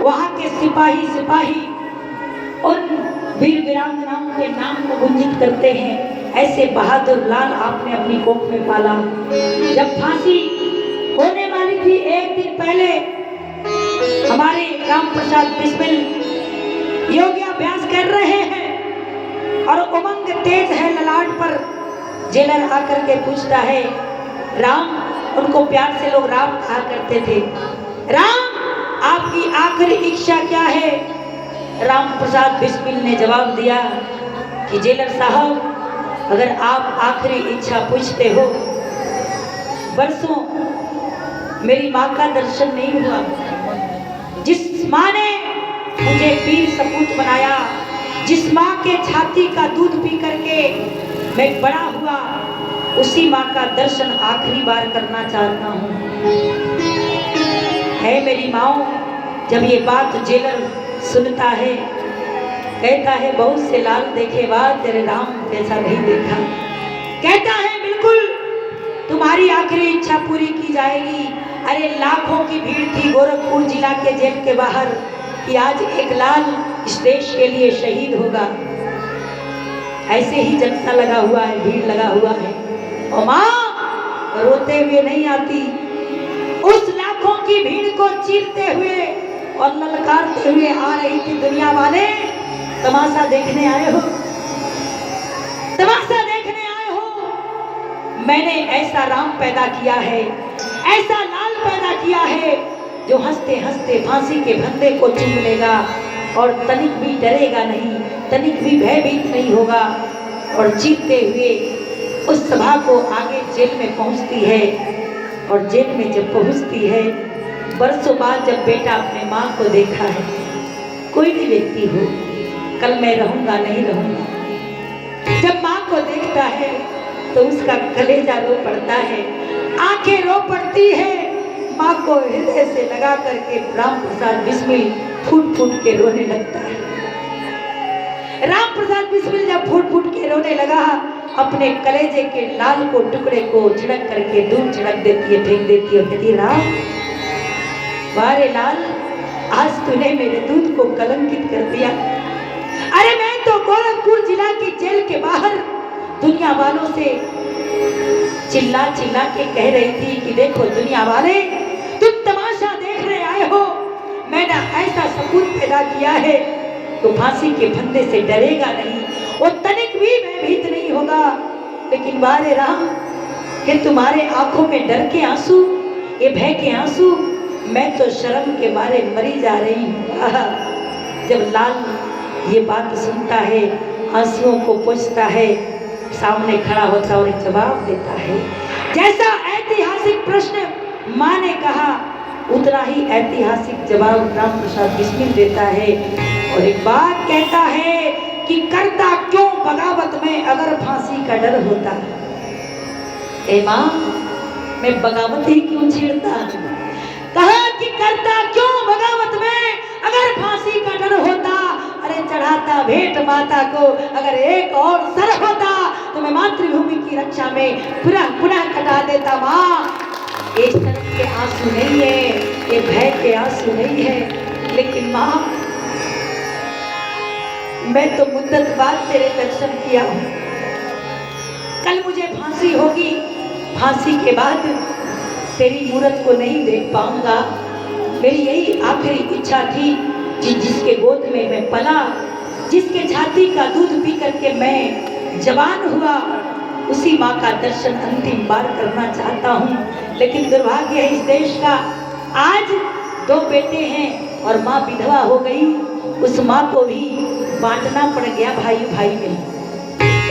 वहां के सिपाही उन वीर वीरांगनाओं के नाम को गुंजित करते हैं। ऐसे बहादुर लाल आपने अपनी कोख में पाला। जब फांसी होने वाली थी, एक दिन पहले हमारे राम प्रसाद बिस्मिल योगाभ्यास कर रहे हैं और उमंग तेज है ललाट पर। जेलर आकर के पूछता है, राम, उनको प्यार से लोग राम कहा करते थे, राम आपकी आखिरी इच्छा क्या है? राम प्रसाद बिस्मिल ने जवाब दिया कि जेलर साहब, अगर आप आखिरी इच्छा पूछते हो, बरसों मेरी माँ का दर्शन नहीं हुआ। जिस माँ ने मुझे वीर सपूत बनाया, जिस माँ के छाती का दूध पी करके मैं बड़ा हुआ, उसी माँ का दर्शन आखिरी बार करना चाहता हूँ। है मेरी माँ। जब ये बात जेलर सुनता है, कहता है, बहुत से लाल देखे बाद तेरे राम जैसा नहीं देखा। कहता है, बिल्कुल तुम्हारी आखिरी इच्छा पूरी की जाएगी। अरे लाखों की भीड़ थी गोरखपुर जिला के जेल के बाहर कि आज एक लाल इस देश के लिए शहीद होगा। ऐसे ही जनता लगा हुआ है, भीड़ लगा हुआ है। और माँ रोते हुए नहीं आती, उस लाखों की भीड़ को चीरते हुए और ललकारते हुए आ रही थी। दुनिया वाले तमाशा देखने आए हो, तमाशा देखने आए हो। मैंने ऐसा राम पैदा किया है, ऐसा लाल पैदा किया है जो हंसते हंसते फांसी के फंदे को चूम लेगा और तनिक भी डरेगा नहीं, तनिक भी भयभीत नहीं होगा। और चीखते हुए उस सभा को आगे जेल में पहुंचती है। और जेल में जब पहुंचती है, बरसों बाद जब बेटा अपने माँ को देखा है, कोई भी व्यक्ति हो, कल मैं रहूंगा नहीं रहूंगा, जब माँ को देखता है तो उसका कलेजा रो पड़ता है, आंखें रो पड़ती है। माँ को हृदय से लगा करके राम प्रसाद बिस्मिल फूट फूट के रोने लगता है। राम प्रसाद बिस्मिल जब फूट फूट के रोने लगा, अपने कलेजे के लाल को टुकड़े को झिड़क करके दूर झिड़क देती है, फेंक देती है और कहती है, राम वारे लाल, आज तूने मेरे दूध को कलंकित कर दिया। अरे मैं तो गोरखपुर जिला की जेल के बाहर दुनिया वालों से चिल्ला चिल्ला के कह रही थी कि देखो दुनिया वाले, तुम तमाशा देखने आए हो, मैंने ऐसा सपूत पैदा किया है तो फांसी के फंदे से डरेगा नहीं, वो तनिक भी भयभीत नहीं होगा। लेकिन वारे राम, कि तुम्हारे आंखों में डर के आंसू, ये भय के आंसू, मैं तो शर्म के मारे मरी जा रही हूँ। जब लाल ये बात सुनता है, आंसुओं को पोंछता है, सामने खड़ा होता और जवाब देता है। जैसा ऐतिहासिक प्रश्न माँ ने कहा, उतना ही ऐतिहासिक जवाब राम प्रसाद बिस्मिल देता है। और एक बात कहता है कि करता क्यों बगावत में अगर फांसी का डर होता। ए माँ, मैं बगावत ही क्यों छेड़ता? कहा कि करता क्यों बगावत में अगर फांसी का डर होता। अरे चढ़ाता भेंट माता को अगर एक और सर होता तो मैं मातृभूमि की रक्षा में पुनः कटा देता। माँ, ये शर्म के आंसू नहीं है, ये भय के आंसू नहीं है, लेकिन माँ मैं तो मुद्दत बाद तेरे दर्शन किया हूँ। कल मुझे फांसी होगी, फांसी के बाद तेरी मूरत को नहीं देख पाऊंगा। मेरी यही आखिरी इच्छा थी, जिसके गोद में मैं पला, जिसके छाती का दूध पी करके मैं जवान हुआ, उसी माँ का दर्शन अंतिम बार करना चाहता हूँ। लेकिन दुर्भाग्य है इस देश का, आज 2 बेटे हैं और माँ विधवा हो गई। उस माँ को भी बांटना पड़ गया भाई भाई में।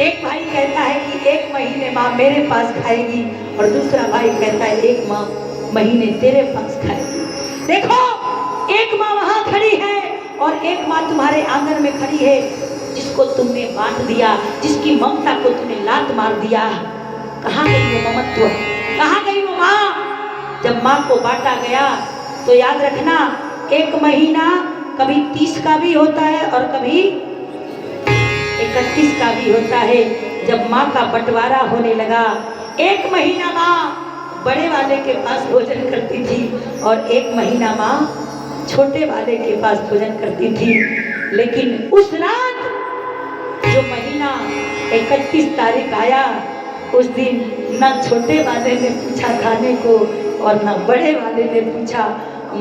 एक भाई कहता है कि 1 महीने माँ मेरे पास खाएगी और दूसरा भाई कहता है 1 महीने तेरे पास खाएगी। देखो, एक माँ वहाँ खड़ी है और एक माँ तुम्हारे आंगन में खड़ी है, जिसको तुमने बांट दिया, जिसकी ममता को तुमने लात मार दिया। कहाँ गई वो ममत्व, कहाँ गई वो माँ? जब माँ को बांटा गया तो याद रखना, 1 महीना कभी 30 का भी होता है और कभी 31 का भी होता है। जब माँ का बंटवारा होने लगा, 1 महीना माँ बड़े वाले के पास भोजन करती थी और 1 महीना माँ छोटे वाले के पास भोजन करती थी। लेकिन उस रात जो महीना 31 तारीख आया, उस दिन न छोटे वाले ने पूछा खाने को और न बड़े वाले ने पूछा।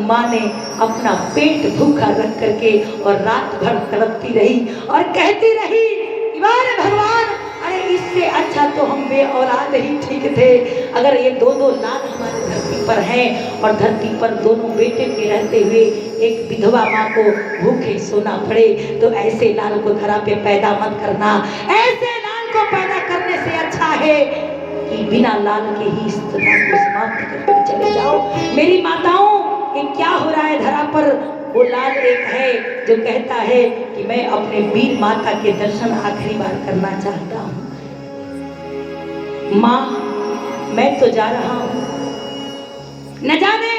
माँ ने अपना पेट भूखा रख करके और रात भर तड़पती रही और कहती रही, इबारे भगवान, अरे इससे अच्छा तो हम बे औलाद ही ठीक थे। अगर ये दो लाल हमारे धरती पर हैं और धरती पर दोनों बेटे के रहते हुए एक विधवा माँ को भूखे सोना पड़े, तो ऐसे लाल को धरा पे पैदा मत करना। ऐसे लाल को पैदा करने से अच्छा है कि बिना लाल के ही इस दुनिया को समाप्त करके चले जाओ। मेरी माताओं, ये क्या हो रहा है धरा पर? वो लाल एक है जो कहता है कि मैं अपने वीर माता के दर्शन आखिरी बार करना चाहता हूँ। माँ, मैं तो जा रहा हूँ, न जाने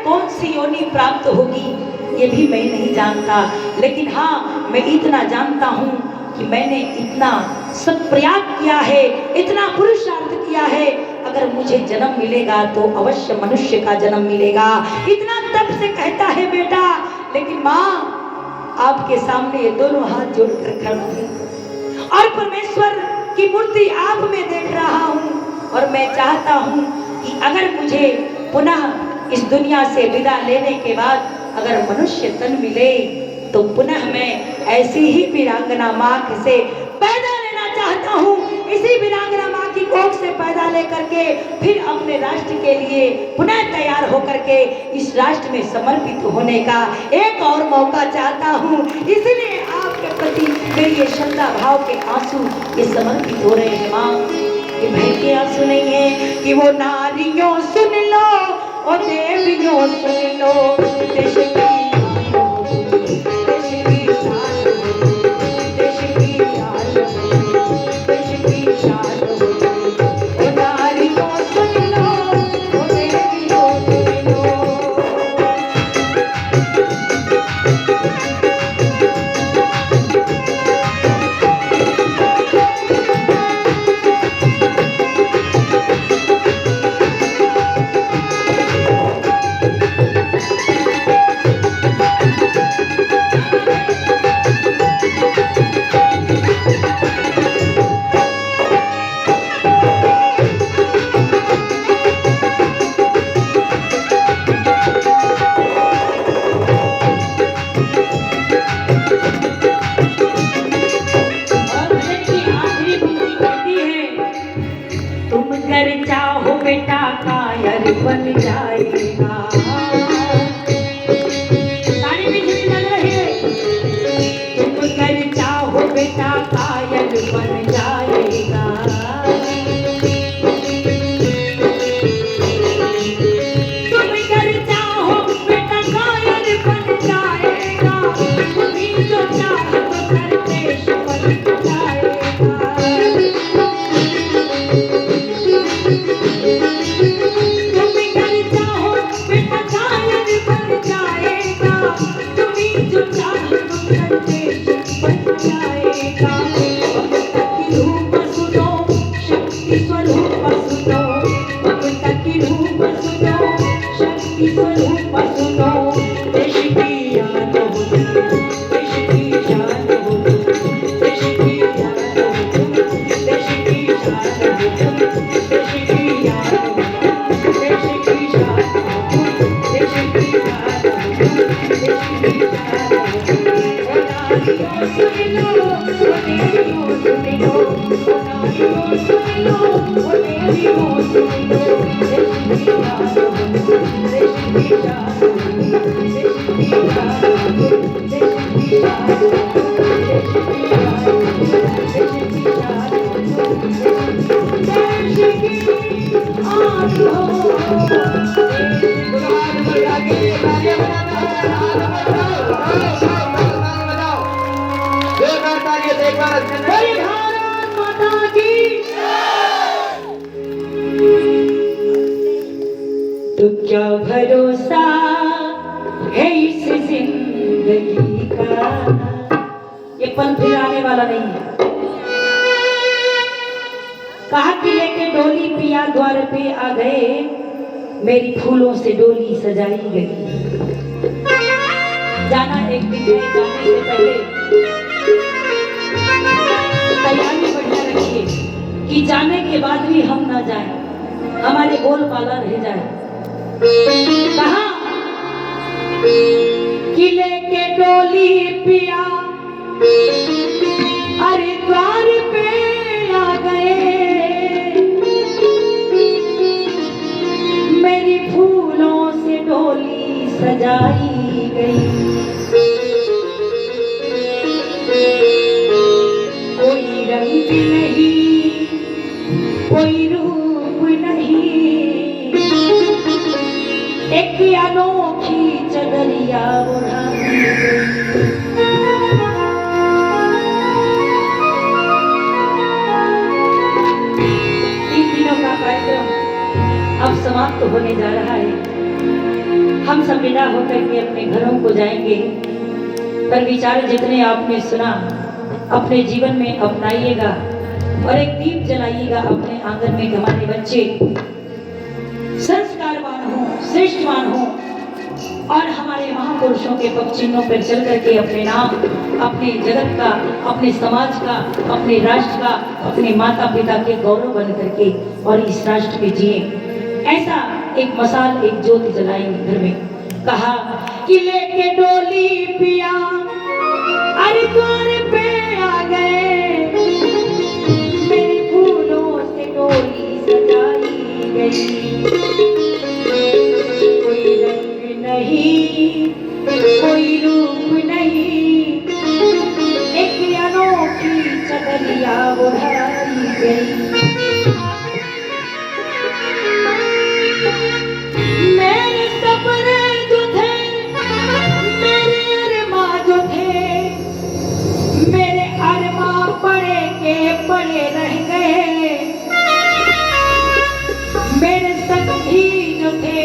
कौन सी योनि प्राप्त होगी, ये भी मैं नहीं जानता। लेकिन हाँ, मैं इतना जानता हूँ कि मैंने इतना सत्प्रयाग किया है, इतना पुरुषार्थ किया है। अगर मुझे जन्म मिलेगा तो अवश्य मनुष्य का जन्म मिलेगा। इतना तब से कहता है बेटा। लेकिन माँ, आपके सामने ये दोनों हाथ जोड़कर खड़ा हूँ और परमेश्वर की मूर्ति आप में देख रहा हूँ, और मैं चाहता हूँ कि अगर मुझे पुनः इस दुनिया से विदा लेने के बाद अगर मनुष्य तन मिले तो पुनः मैं ऐसी ही वीरांगना माँ से पैदा लेना चाहता हूँ। इसी वीरांगना माँ की कोख से पैदा लेकर के फिर अपने राष्ट्र के लिए पुनः तैयार होकर के इस राष्ट्र में समर्पित होने का एक और मौका चाहता हूँ। इसलिए आपके प्रति मेरी ये श्रद्धा भाव के आंसू ये समर्पित हो रहे हैं। माँ, ये भय के आंसू नहीं है कि वो नारियों सुन लो और देवियों सुन लो, देश की बन जाएगा। ताली भी झूठी लग रही है। तुम कर चाहो बेटा कायल बन जाएगा। तुम कर चाहो बेटा कायल बन जाएगा। तुम्ही जो चाहो तो दरवेश बन जाएगा। तो क्या भरोसा है इस जिंदगी का, ये पल फिर आने वाला नहीं है। कहा कि लेके डोली पिया द्वार पे आ गए, मेरी फूलों से डोली सजाई गई। एक दिन है, जाने से पहले तैयारी बढ़िया रखिए कि जाने के बाद भी हम ना जाएं, हमारे बोल बाला रह जाए। कहा कि लेके डोली पिया हरिद्वार पे आ गए, मेरी फूलों से डोली सजाई गई, कोई रंग नहीं कोई रूप नहीं, एक अनोखी चदरिया उड़ाई गई। तीन दिनों का कार्यक्रम अब समाप्त होने जा रहा है। हम सब विदा होकर के अपने घरों को जाएंगे, पर विचार जितने आपने सुना अपने जीवन में अपनाइएगा और एक दीप जलाइएगा अपने आंगन में, कि हमारे बच्चे संस्कारवान हो, श्रेष्ठवान हो और हमारे महापुरुषों के पग चिन्हों पर चल करके अपने नाम, अपने जगत का, अपने समाज का, अपने राष्ट्र का, अपने माता पिता के गौरव बन करके और इस राष्ट्र में जिए। ऐसा एक मसाल, एक ज्योति जलाएंगे घर में। कहा कि लेके डोली पिया हरिद्वार पे आ गए, मेरे फूलों से डोली सजाई गई, कोई रंग नहीं कोई रूप नहीं, एक अनोखी चदरिया उड़ाई गई। मेरे सपने जो थे, मेरे अरमां जो थे, मेरे अरमां पड़े के पड़े रह गए, मेरे सखी जो थे,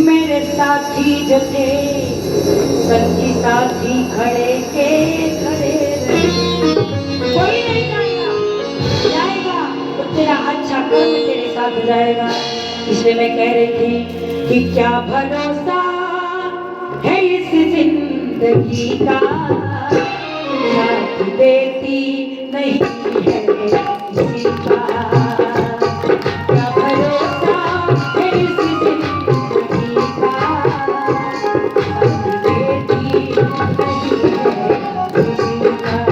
मेरे साथी जो थे, संगी साथी खड़े के खड़े रहे। कोई नहीं जाएगा, जाएगा तो तेरा अच्छा कर्म तेरे साथ जाएगा। इसलिए मैं कह रही थी कि क्या भरोसा है इस जिंदगी का, साथ देती नहीं है किसी का, क्या भरोसा है इस जिंदगी का, साथ देती नहीं है किसी का।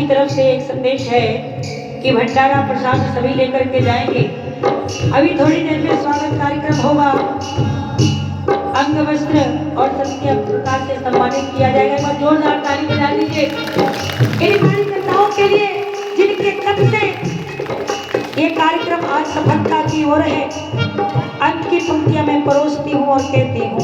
तरफ से एक संदेश है कि भंडारा प्रसाद सभी लेकर के जाएंगे। अभी थोड़ी देर में स्वागत कार्यक्रम होगा, अंग वस्त्र और सत्य प्रकाश से सम्मानित किया जाएगा। एक बार जोरदार ताली बजा दीजिए इन कार्यकर्ताओं के लिए जिनके कब से ये कार्यक्रम आज सफलता की ओर है। अंत की पंक्तियां मैं परोसती हूँ और कहती हूँ,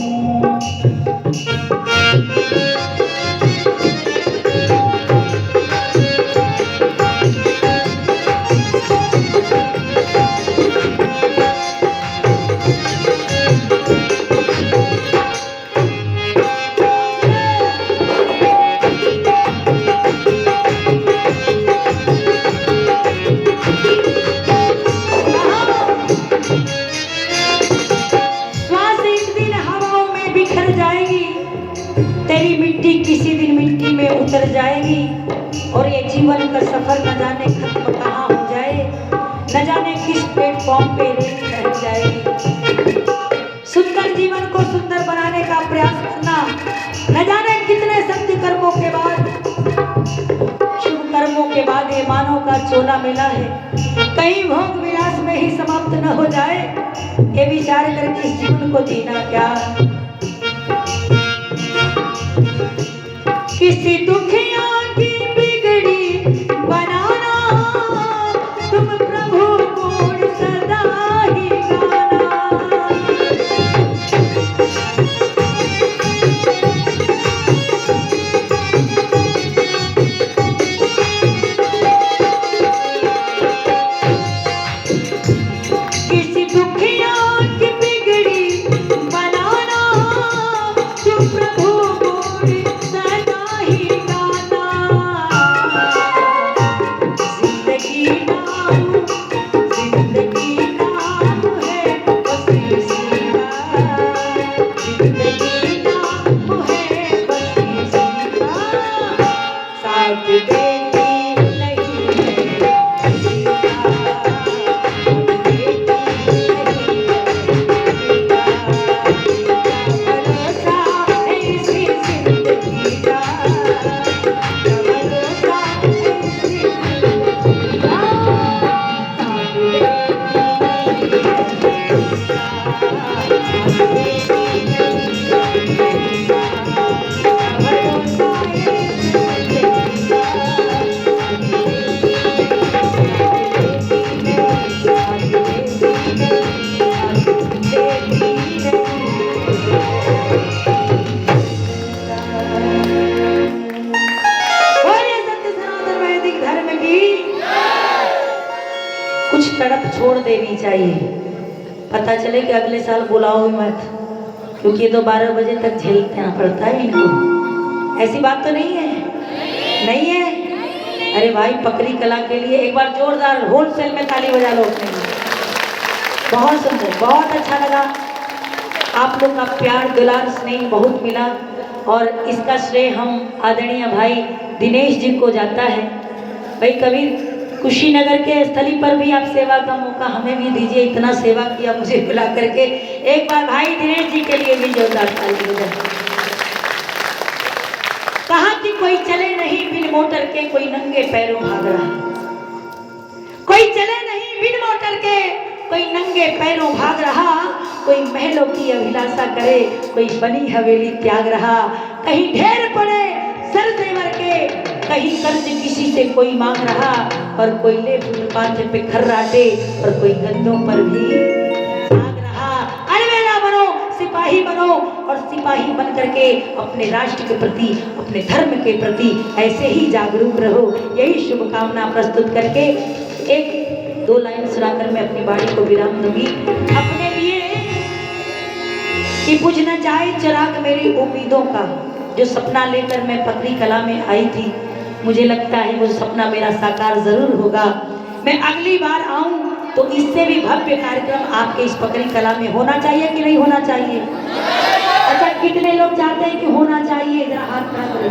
तेरी मिट्टी किसी दिन मिट्टी में उतर जाएगी और ये जीवन का सफर न जाने खत्म कहाँ हो जाए, न जाने किस प्लेटफॉर्म पे रेल रह जाएगी। सुंदर जीवन को सुंदर बनाने का प्रयास करना, न जाने कितने सत्य कर्मों के बाद, शुभ कर्मों के बाद ये मानव का चोला मिला है, कहीं भोग विलास में ही समाप्त न हो जाए। ये विचार करके इस जीवन को जीना क्या, किसी दुखिया की बिगड़ी बनाना, तुम प्रभु गुण सदा ही गाना। किसी दुखिया की बिगड़ी बनाना, तुम प्रभु गुण सदा ही गाना। जिंदगी नाम है बस इसी का, जिंदगी नाम है बस इसी का, साथ देती नहीं है किसी का, भरोसा है इसी जिंदगी का, भरोसा है इसी जिंदगी का, साथ देती नहीं है किसी का, भरोसा है जिंदगी का, बोलिए सत्य सनातन वैदिक धर्म की। कुछ तड़प छोड़ देनी चाहिए, पता चले कि अगले साल बुलाओ मत, क्योंकि तो 12 बजे तक झेलना पड़ता है इनको। ऐसी बात तो नहीं है, नहीं है। अरे भाई पकड़ी कला के लिए एक बार जोरदार होलसेल में ताली बजा लो अपने लिए। बहुत सुंदर, बहुत अच्छा लगा, आप लोग का प्यार दुलार स्नेह बहुत मिला और इसका श्रेय हम आदरणीय भाई दिनेश जी को जाता है। भाई कभी कुशीनगर के स्थली पर भी आप सेवा का मौका हमें भी दीजिए, इतना सेवा किया मुझे बुला करके। एक बार भाई दिनेश जी के लिए भी जोरदार ताली बजाएं। कहा कि कोई चले नहीं बिन मोटर के, कोई नंगे पैरों भाग रहा, कोई चले नहीं बिन मोटर के, कोई नंगे पैरों भाग रहा, कोई महलों की अभिलाषा करे, कोई बनी हवेली त्याग रहा, कहीं ढेर पड़े सर जेवर के, कहीं कर्ज किसी से कोई मांग रहा, और कोयले फुटपाथ पे खर्राटे और कोई गद्दों पर भी भाग रहा। अलवेला बनो, सिपाही बनो और सिपाही बन करके अपने राष्ट्र के प्रति, अपने धर्म के प्रति ऐसे ही जागरूक रहो। यही शुभकामना प्रस्तुत करके एक दो लाइन सुनाकर मैं अपनी वाणी को विराम दूंगी। अपने लिए कि बुझ न जाए चिराग मेरी उम्मीदों का, जो सपना लेकर मैं पकड़ी कला में आई थी, मुझे लगता है वो सपना मेरा साकार जरूर होगा। मैं अगली बार आऊं तो इससे भी भव्य कार्यक्रम आपके इस पकड़ी कला में होना चाहिए कि नहीं होना चाहिए? अच्छा, कितने लोग चाहते हैं कि होना चाहिए? जरा हाथ खड़ा करो।